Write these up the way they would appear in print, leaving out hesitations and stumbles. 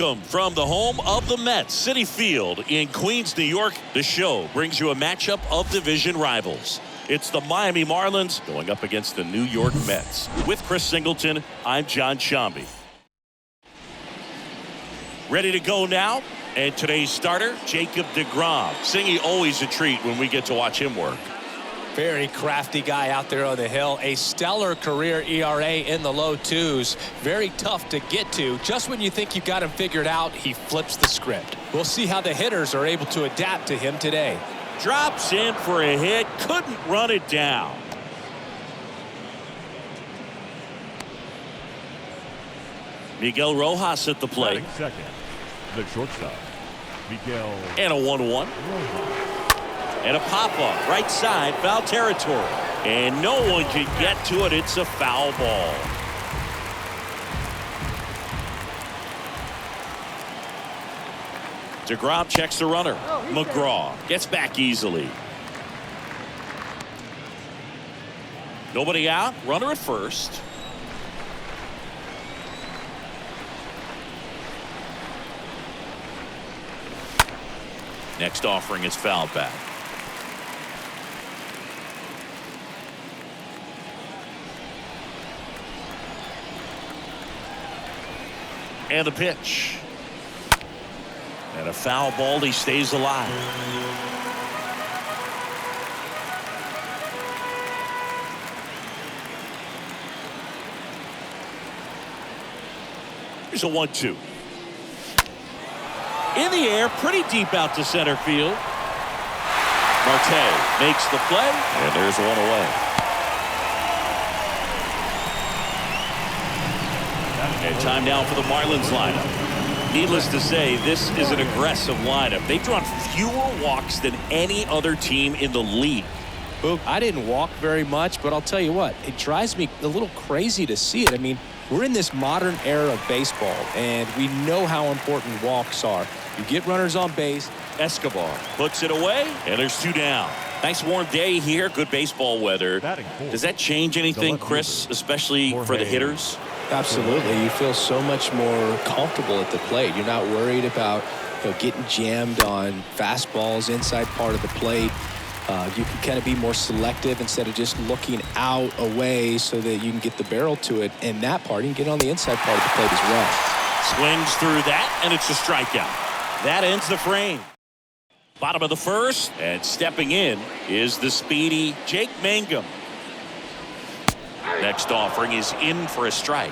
Welcome from the home of the Mets, Citi Field in Queens, New York. The show brings you a matchup of division rivals. It's the Miami Marlins going up against the New York Mets. With Chris Singleton, I'm John Shambi. Ready to go now? And today's starter, Jacob deGrom. Singy, always a treat when we get to watch him work. Very crafty guy out there on the hill. A stellar career ERA in the low twos. Very tough to get to. Just when you think you've got him figured out, he flips the script. We'll see how the hitters are able to adapt to him today. Drops in for a hit. Couldn't run it down. Miguel Rojas at the plate. Second, the shortstop, Miguel. And a 1-1. And a pop-up, right side, foul territory. And no one can get to it. It's a foul ball. deGrom checks the runner. McGraw gets back easily. Nobody out. Runner at first. Next offering is fouled back. And the pitch. And a foul ball. He stays alive. Here's a 1-2. In the air, pretty deep out to center field. Marte makes the play, and there's one away. And time now for the Marlins lineup. Needless to say, this is an aggressive lineup. They've drawn fewer walks than any other team in the league. I didn't walk very much, but I'll tell you what, it drives me a little crazy to see it. I mean, we're in this modern era of baseball, and we know how important walks are. You get runners on base. Escobar puts it away, and there's two down. Nice warm day here, good baseball weather. Does that change anything, Chris, especially for the hitters? Absolutely. You feel so much more comfortable at the plate. You're not worried about getting jammed on fastballs inside part of the plate. You can kind of be more selective instead of just looking out away so that you can get the barrel to it. And that part, you can get on the inside part of the plate as well. Swings through that, and it's a strikeout. That ends the frame. Bottom of the first, and stepping in is the speedy Jake Mangum. Next offering is in for a strike.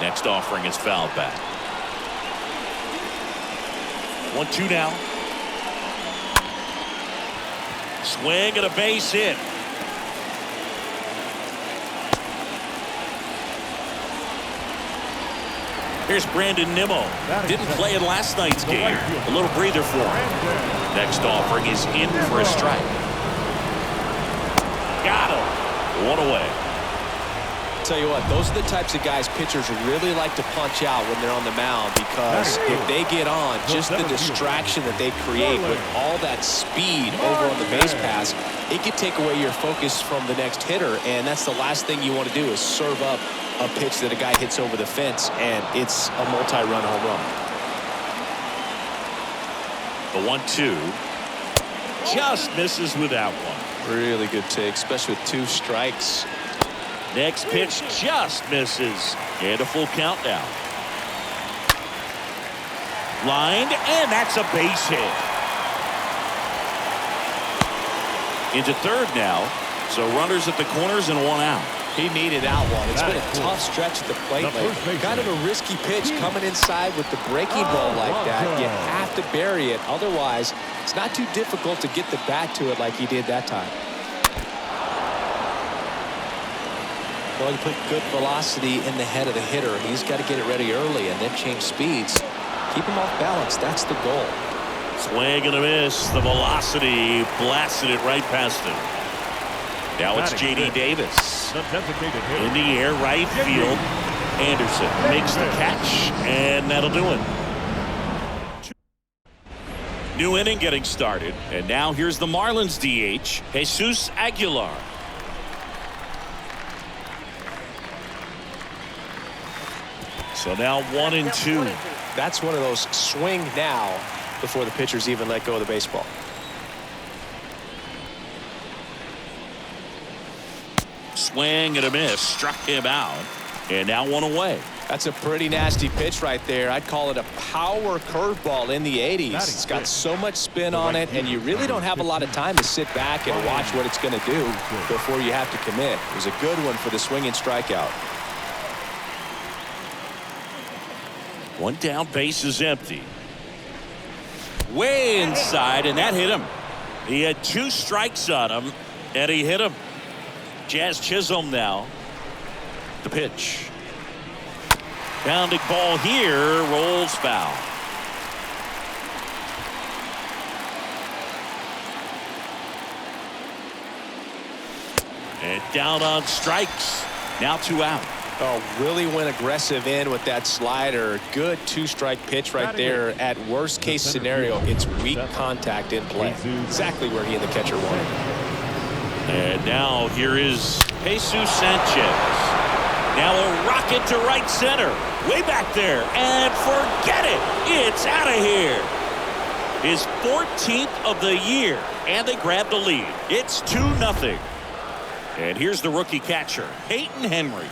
Next offering is fouled back. 1-2 now. Swing and a base hit. Here's Brandon Nimmo. Didn't play in last night's game. A little breather for him. Next offering is in for a strike. Got him. One away. Tell you what, those are the types of guys pitchers really like to punch out when they're on the mound, because if they get on, just the distraction that they create with all that speed over on the base pass, it could take away your focus from the next hitter, and that's the last thing you want to do is serve up a pitch that a guy hits over the fence, and it's a multi-run home run. The 1-2 just misses with that one. Really good take, especially with two strikes. Next pitch just misses. And a full count now. Lined, and that's a base hit. Into third now. So runners at the corners and one out. He needed out one. It's been a tough stretch at the plate lately. Kind of a risky pitch coming inside with the breaking ball like that. You have to bury it. Otherwise, it's not too difficult to get the bat to it like he did that time. Well, you put good velocity in the head of the hitter. He's got to get it ready early and then change speeds. Keep him off balance. That's the goal. Swing and a miss. The velocity blasted it right past him. Now it's J.D. Davis. In the air, right field. Anderson makes the catch, and that'll do it. New inning getting started. And now here's the Marlins DH, Jesus Aguilar. So now 1-2. That's one of those swing now before the pitchers even let go of the baseball. Swing and a miss. Struck him out. And now 1 away. That's a pretty nasty pitch right there. I'd call it a power curveball in the 80s. It's got so much spin on it, and you really don't have a lot of time to sit back and watch what it's going to do before you have to commit. It was a good one for the swinging strikeout. 1 down, base is empty. Way inside, and that hit him. He had 2 strikes on him, and he hit him. Jazz Chisholm now. The pitch. Pounding ball here, rolls foul. And down on strikes. Now 2 out. Oh, really went aggressive in with that slider. Good 2-strike pitch right there. At worst case scenario, it's weak contact in play. Exactly where he and the catcher wanted. And now here is Jesus Sanchez. Now a rocket to right center. Way back there. And forget it. It's out of here. His 14th of the year. And they grab the lead. It's 2-0. And here's the rookie catcher, Peyton Henry.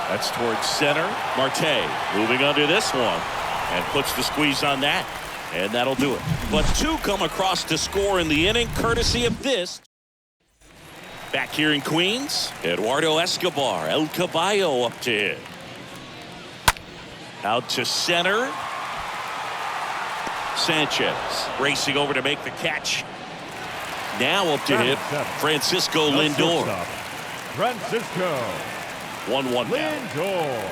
That's towards center. Marte moving under this one. And puts the squeeze on that. And that'll do it. But 2 come across to score in the inning, courtesy of this. Back here in Queens, Eduardo Escobar, El Caballo up to hit. Out to center. Sanchez racing over to make the catch. Now up to hit Francisco Lindor. Francisco 1-1 Lindor.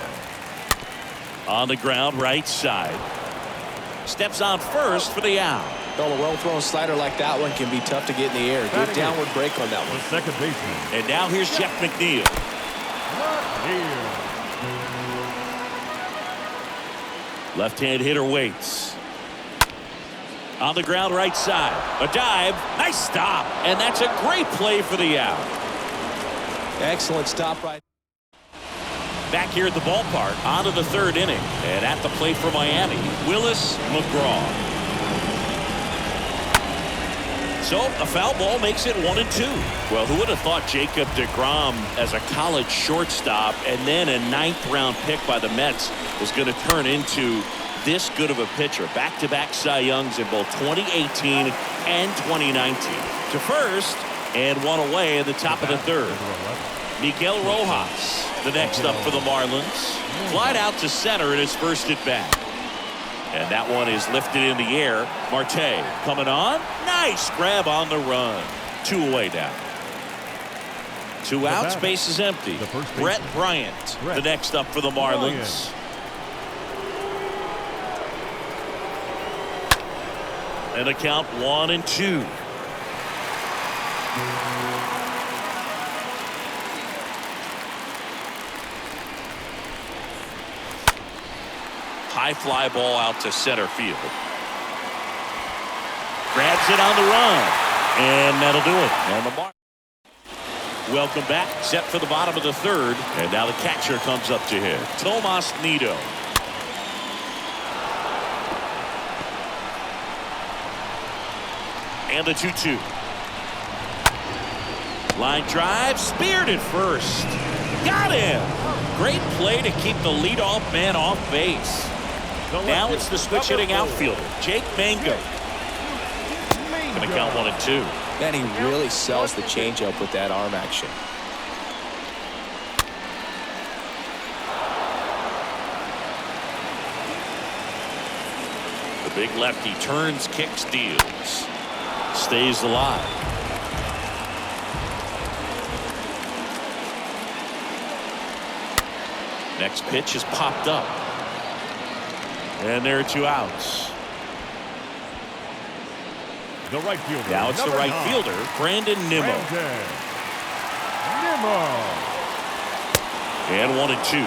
On the ground, right side. Steps on first for the out. Well, a well-thrown slider like that one can be tough to get in the air. Good downward break on that one. The second baseman. And now here's Jeff McNeil. Left-hand hitter waits. On the ground, right side. A dive. Nice stop. And that's a great play for the out. Excellent stop right. Back here at the ballpark, on to the 3rd inning. And at the plate for Miami, Willis McGraw. So a foul ball makes it 1-2. Well, who would have thought Jacob deGrom as a college shortstop and then a 9th-round pick by the Mets was going to turn into this good of a pitcher. Back-to-back Cy Youngs in both 2018 and 2019. To first, and 1 away in the top of the 3rd. Miguel Rojas, the next up for the Marlins. Flied out to center in his first at bat. And that one is lifted in the air. Marte coming on. Nice grab on the run. 2 away now. 2 outs, base is empty. Brett Bryant, the next up for the Marlins. And a count 1-2. High fly ball out to center field. Grabs it on the run. And that'll do it. And the mark. Welcome back. Set for the bottom of the 3rd. And now the catcher comes up to hit. Tomas Nido. And the 2-2. Line drive. Speared at first. Got him. Great play to keep the leadoff man off base. Now it's the switch hitting outfielder, Jake Mangum. Going to count 1-2. Man, he really sells the changeup with that arm action. The big lefty turns, kicks, deals. Stays alive. Next pitch is popped up. And there are 2 outs. The right fielder. Now it's the right fielder, Brandon Nimmo. And 1-2.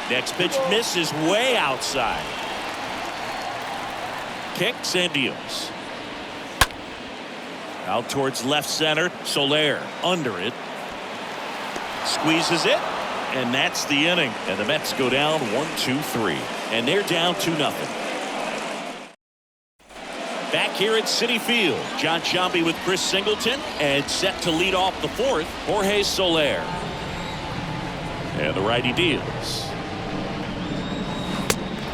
Next pitch misses way outside. Kicks and deals. Out towards left center. Soler under it. Squeezes it. And that's the inning. And the Mets go down 1-2-3. And they're down 2-0. Back here at Citi Field, John Sciambi with Chris Singleton, and set to lead off the fourth, Jorge Soler. And the righty deals.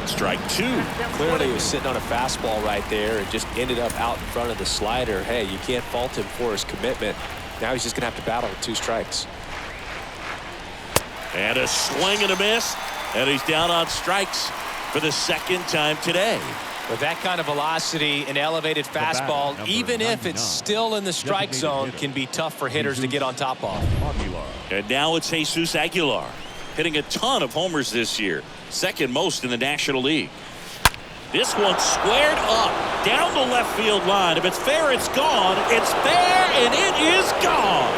Strike two. Clearly he was sitting on a fastball right there and just ended up out in front of the slider. Hey, you can't fault him for his commitment. Now he's just going to have to battle with 2 strikes. And a swing and a miss. And he's down on strikes for the second time today. With that kind of velocity, an elevated fastball, even if it's still in the strike zone, can be tough for hitters to get on top of. And now it's Jesus Aguilar, hitting a ton of homers this year, second most in the National League. This one squared up down the left field line. If it's fair, it's gone. It's fair, and it is gone.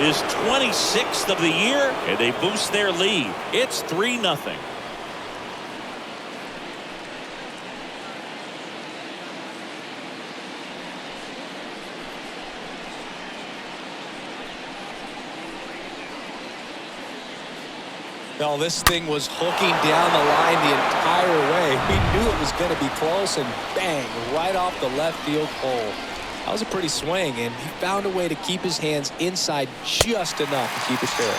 His 26th of the year, and they boost their lead. It's 3-0. No, this thing was hooking down the line the entire way. We knew it was going to be close, and bang, right off the left field pole. That was a pretty swing, and he found a way to keep his hands inside just enough to keep it fair.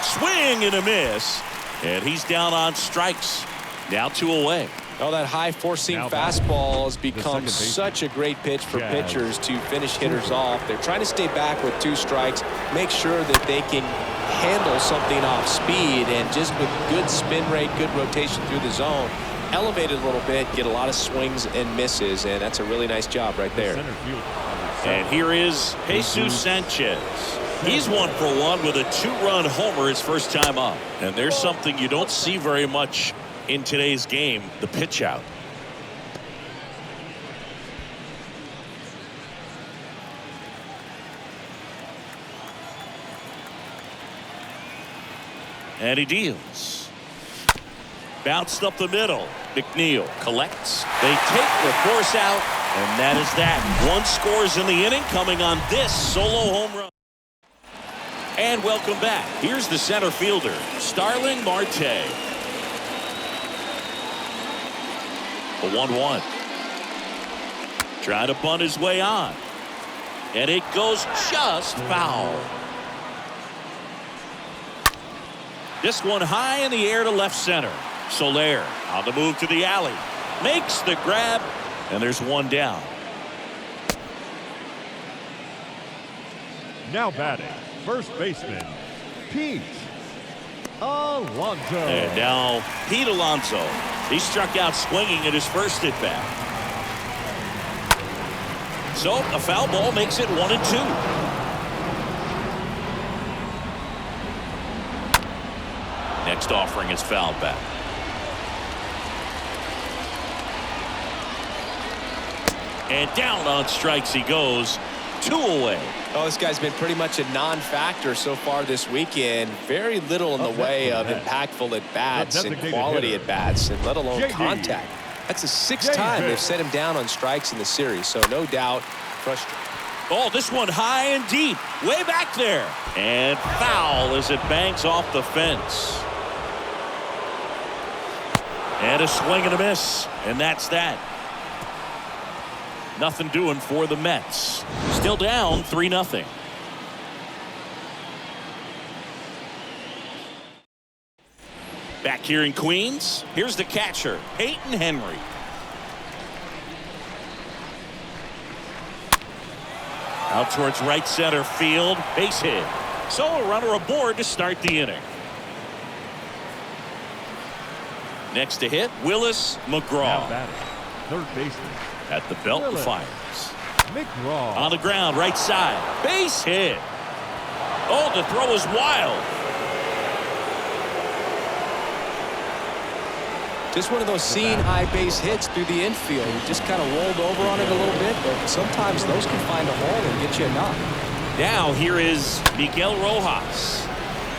Swing and a miss, and he's down on strikes. Now 2 away. Oh, that high four-seam fastball has become such a great pitch for pitchers to finish hitters off. They're trying to stay back with 2 strikes, make sure that they can handle something off speed, and just with good spin rate, good rotation through the zone, elevate it a little bit, get a lot of swings and misses, and that's a really nice job right there. And here is Jesus Sanchez. He's 1 for 1 with a 2-run homer his first time up. And there's something you don't see very much in today's game, the pitch out. And he deals. Bounced up the middle. McNeil collects. They take the force out, and that is that. 1 scores in the inning, coming on this solo home run. And welcome back. Here's the center fielder, Starling Marte. The 1-1. Trying to bunt his way on. And it goes just foul. This one high in the air to left center. Soler on the move to the alley. Makes the grab, and there's 1 down. Now batting, first baseman, Pete Alonso. And now Pete Alonso. He struck out swinging at his first at bat. So a foul ball makes it 1-2. Next offering is fouled back. And down on strikes he goes. 2 away. Oh, this guy's been pretty much a non-factor so far this weekend. Very little in the way of impactful at-bats and quality at-bats, and let alone contact. That's the 6th time they've set him down on strikes in the series, so no doubt frustrating. Oh, this one high and deep, way back there. And foul as it bangs off the fence. And a swing and a miss, and that's that. Nothing doing for the Mets. Still down 3-0. Back here in Queens, here's the catcher, Peyton Henry. Out towards right center field, base hit. So a runner aboard to start the inning. Next to hit, Willis McGraw. Third baseman. At the belt, Willis fires. McGraw. On the ground, right side. Base hit. Oh, the throw is wild. Just one of those seeing high base hits through the infield. He just kind of rolled over on it a little bit, but sometimes those can find a hole and get you a knock. Now here is Miguel Rojas.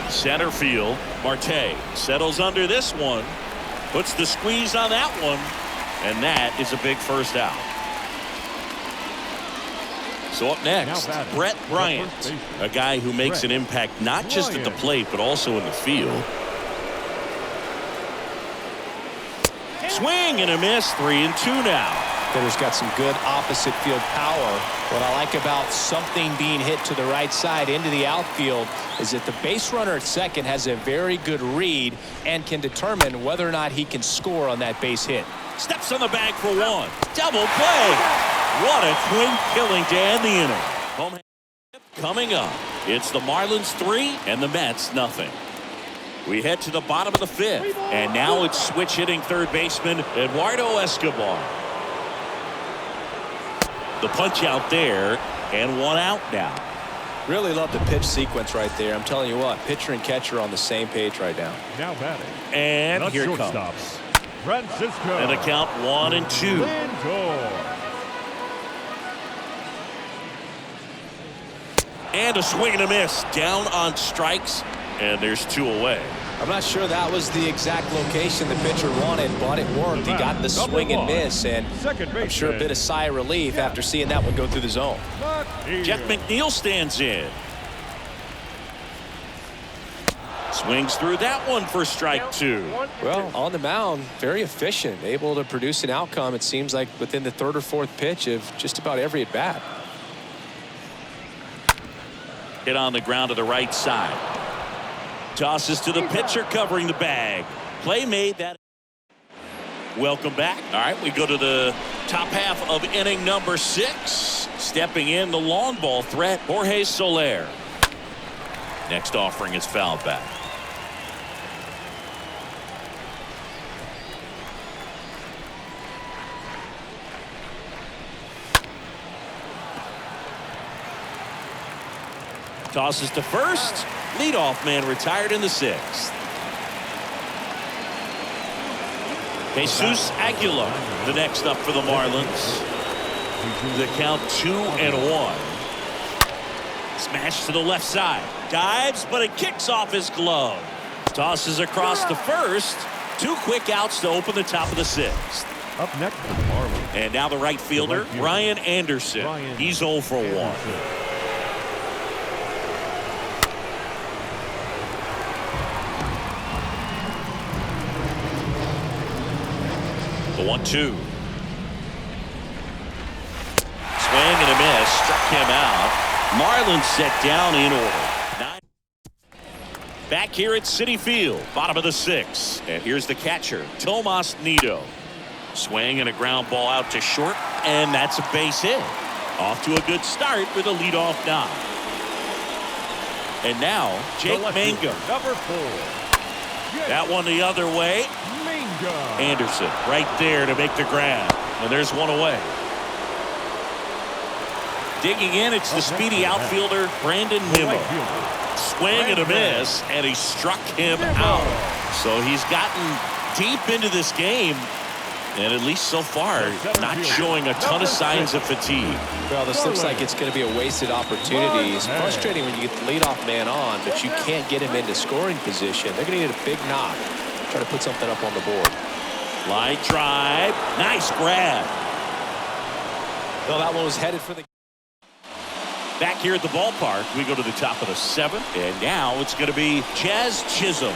Center field. Marte settles under this one. Puts the squeeze on that one. And that is a big first out. So up next, Brett Bryant, a guy who makes an impact not just at the plate but also in the field. Swing and a miss. 3-2 now. Hitter's got some good opposite field power. What I like about something being hit to the right side into the outfield is that the base runner at second has a very good read and can determine whether or not he can score on that base hit. Steps on the bag for one. Double play. What a quick killing to end the inning. Home coming up. It's the Marlins 3 and the Mets nothing. We head to the bottom of the 5th, and now it's switch hitting third baseman Eduardo Escobar. The punch out there, and one out now. Really love the pitch sequence right there. I'm telling you what, pitcher and catcher are on the same page right now. Now batting. And the here shortstop, comes. Francisco. And a count 1-2. Lindor. And a swing and a miss. Down on strikes, and there's 2 away. I'm not sure that was the exact location the pitcher wanted, but it worked. He got the swing and miss, and I'm sure a bit of sigh of relief after seeing that one go through the zone. Jeff McNeil stands in. Swings through that one for strike 2. Well, on the mound, very efficient, able to produce an outcome, it seems like, within the 3rd or 4th pitch of just about every at bat. Hit on the ground to the right side. Tosses to the pitcher covering the bag. Play made. That. Welcome back. All right, we go to the top half of inning number 6. Stepping in the long ball threat, Jorge Soler. Next offering is fouled back. Tosses to first. Leadoff man retired in the 6th. Jesus Aguilar, the next up for the Marlins. The count 2-1. Smash to the left side. Dives, but it kicks off his glove. Tosses across to first. 2 quick outs to open the top of the 6th. Up next for the Marlins. And now the right fielder, Ryan Anderson. He's 0 for 1. The 1-2. Swing and a miss. Struck him out. Marlins set down in order. Back here at Citi Field. Bottom of the 6th. And here's the catcher, Tomas Nido. Swing and a ground ball out to short. And that's a base hit. Off to a good start with a leadoff knock. And now, Jake Mangum. Number 4. That one the other way. Anderson right there to make the grab. And there's one away. Digging in, it's the speedy outfielder, Brandon Nimmo. Swing and a miss, and he struck him out. So he's gotten deep into this game, and at least so far, not showing a ton of signs of fatigue. Well, this looks like it's going to be a wasted opportunity. It's frustrating when you get the leadoff man on, but you can't get him into scoring position. They're going to need a big knock. Try to put something up on the board. Line drive. Nice grab. Well, that one was headed for the. Back here at the ballpark, we go to the top of the 7th, and now it's going to be Jazz Chisholm.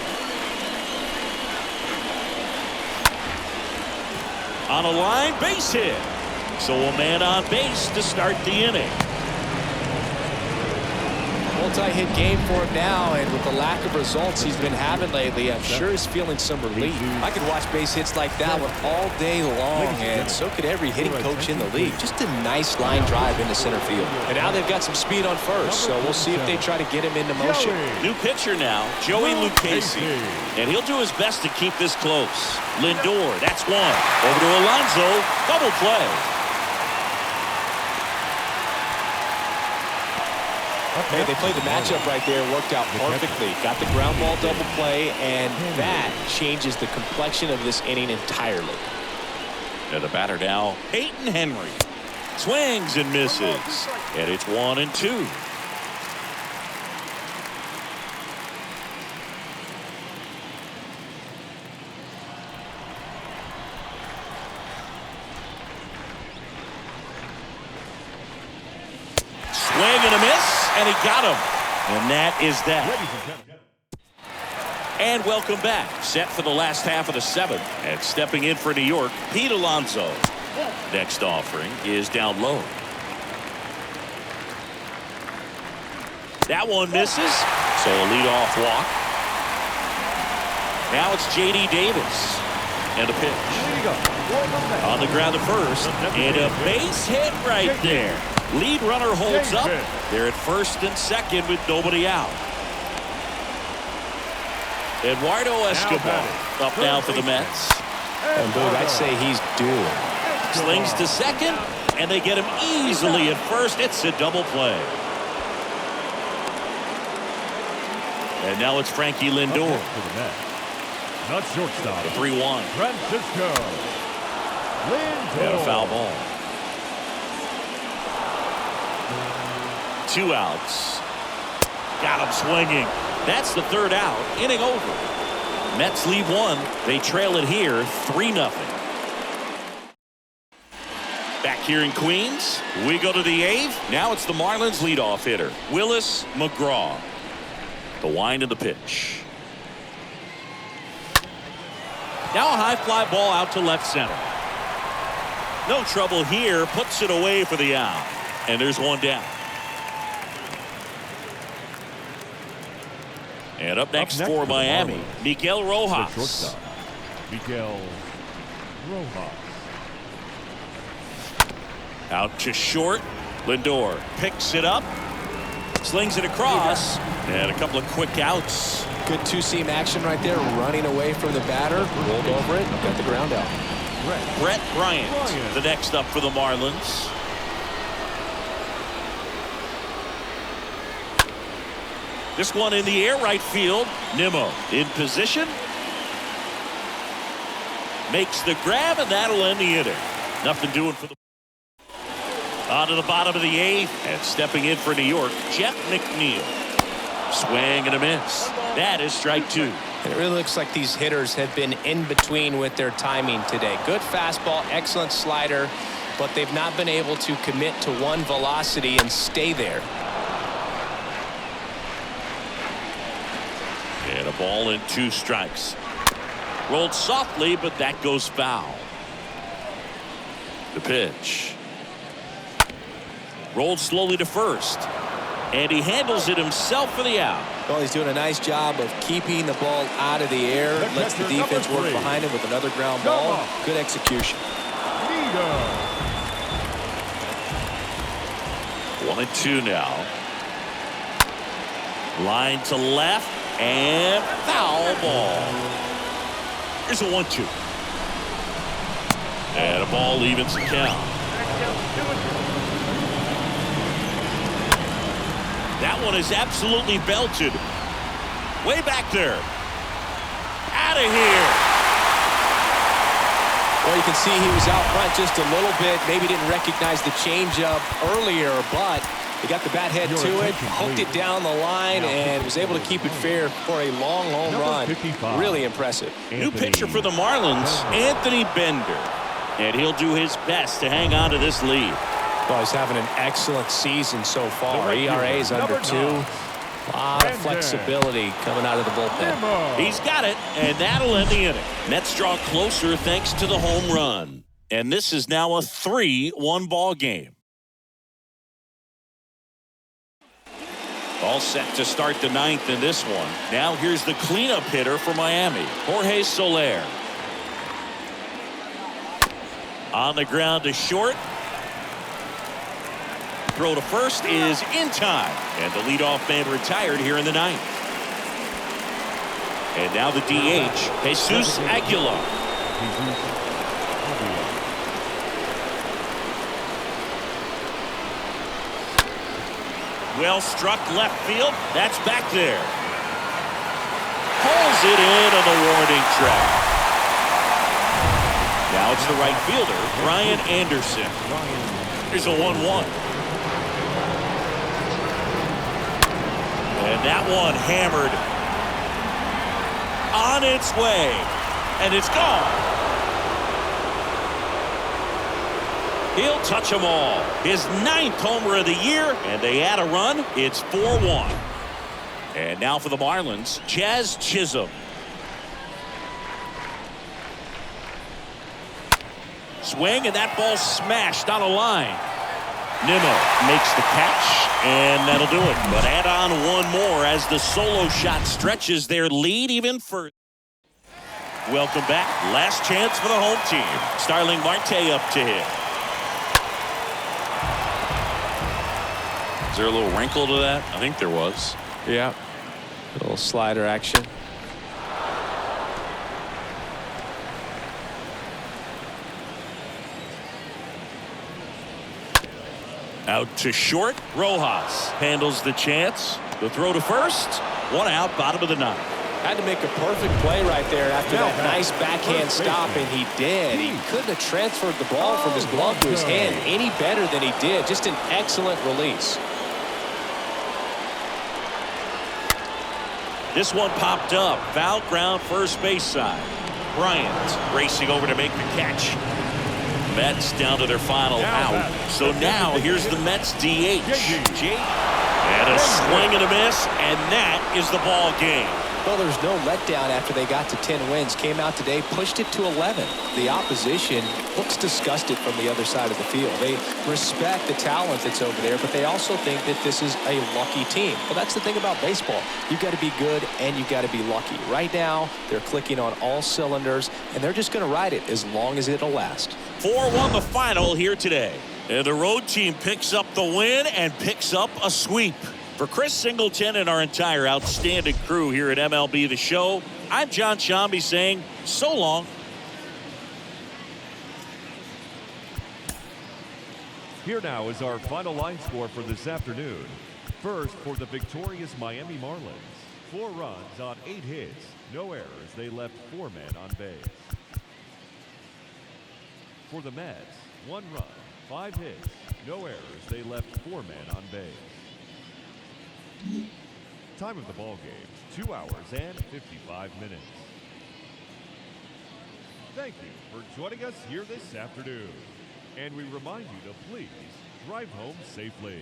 On a line, base hit. So a man on base to start the inning. Multi-hit game for him now, and with the lack of results he's been having lately, I'm sure he's feeling some relief. I could watch base hits like that one all day long, and so could every hitting coach in the league. Just a nice line drive into center field. And now they've got some speed on first, so we'll see if they try to get him into motion. New pitcher now, Joey Lucchesi. And he'll do his best to keep this close. Lindor, that's one. Over to Alonso, double play. Hey, they played the matchup right there, worked out perfectly. Got the ground ball double play, and that changes the complexion of this inning entirely. And the batter now, Peyton Henry. Swings and misses. And it's 1-2. and a miss, and he got him. And that is that. And welcome back. Set for the last half of the seventh. And stepping in for New York, Pete Alonso. Next offering is down low. That one misses, so a leadoff walk. Now it's J.D. Davis. And a pitch. On the ground at first. And a base hit right there. Lead runner holds up. They're at first and second with nobody out. Eduardo Escobar up now for the Mets. And dude, I'd say he's due. Slings to second, and they get him easily at first. It's a double play. And now it's Frankie Lindor. Not shortstop. The 3-1. Francisco Lindor. And a foul ball. 2 outs. Got him swinging. That's the third out. Inning over. Mets lead 1. They trail it here 3-0. Back here in Queens, we go to the 8th. Now it's the Marlins leadoff hitter, Willis McGraw. The wind of the pitch. Now a high fly ball out to left center. No trouble here. Puts it away for the out. And there's one down. And up next for Miami, Miguel Rojas. Miguel Rojas. Out to short. Lindor picks it up. Slings it across. And a couple of quick outs. Good two-seam action right there. Running away from the batter. Rolled over it. Got the ground out. Brett Bryant, the next up for the Marlins. This one in the air, right field. Nimmo in position. Makes the grab, and that'll end the inning. Nothing doing for the... On to the bottom of the 8th, and stepping in for New York, Jeff McNeil. Swing and a miss. That is strike 2. It really looks like these hitters have been in between with their timing today. Good fastball, excellent slider, but they've not been able to commit to one velocity and stay there. And a ball and 2 strikes. Rolled softly, but that goes foul. The pitch. Rolled slowly to first. And he handles it himself for the out. Well, he's doing a nice job of keeping the ball out of the air. Lets the defense work behind him with another ground ball. Good execution. 1-2 now. Line to left. And foul ball. Here's a 1-2. And a ball evens the count. That one is absolutely belted. Way back there. Out of here. Well, you can see he was out front just a little bit. Maybe didn't recognize the changeup earlier, but he got the bat head to it, hooked it down the line, and was able to keep it fair for a long home run. Really impressive. New pitcher for the Marlins, Anthony Bender. And he'll do his best to hang on to this lead. Well, he's having an excellent season so far. ERA is under 2. A lot of flexibility coming out of the bullpen. He's got it, and that'll end the inning. Mets draw closer thanks to the home run. And this is now a 3-1 ball game. All set to start the 9th in this one. Now here's the cleanup hitter for Miami, Jorge Soler. On the ground to short. Throw to first is in time. And the leadoff man retired here in the 9th. And now the DH, Jesus Aguilar. Well struck left field. That's back there. Pulls it in on the warning track. Now it's the right fielder, Brian Anderson. Here's a 1-1. And that one hammered on its way. And it's gone. He'll touch them all. His 9th homer of the year, and they add a run. It's 4-1. And now for the Marlins, Jazz Chisholm. Swing, and that ball smashed on a line. Nimmo makes the catch, and that'll do it. But add on one more as the solo shot stretches their lead even further. Welcome back. Last chance for the home team. Starling Marte up to hit. Is there a little wrinkle to that? I think there was. Yeah. A little slider action. Out to short. Rojas handles the chance. The throw to first. 1 out, bottom of the 9th. Had to make a perfect play right there after that nice backhand stop, and he did. He couldn't have transferred the ball from his glove to his hand any better than he did. Just an excellent release. This one popped up. Foul ground, first base side. Bryant racing over to make the catch. Mets down to their final out. So now here's the Mets DH. And a swing and a miss, and that is the ball game. Well, there's no letdown after they got to 10 wins. Came out today, pushed it to 11. The opposition looks disgusted from the other side of the field. They respect the talent that's over there, but they also think that this is a lucky team. Well, that's the thing about baseball. You've got to be good and you've got to be lucky. Right now, they're clicking on all cylinders, and they're just going to ride it as long as it'll last. 4-1 the final here today. And the road team picks up the win and picks up a sweep. For Chris Singleton and our entire outstanding crew here at MLB The Show, I'm John Shambi saying so long. Here now is our final line score for this afternoon. First, for the victorious Miami Marlins, 4 runs on 8 hits, no errors. They left 4 men on base. For the Mets, 1 run, 5 hits, no errors. They left 4 men on base. Time of the ball game, 2 hours and 55 minutes. Thank you for joining us here this afternoon. And we remind you to please drive home safely.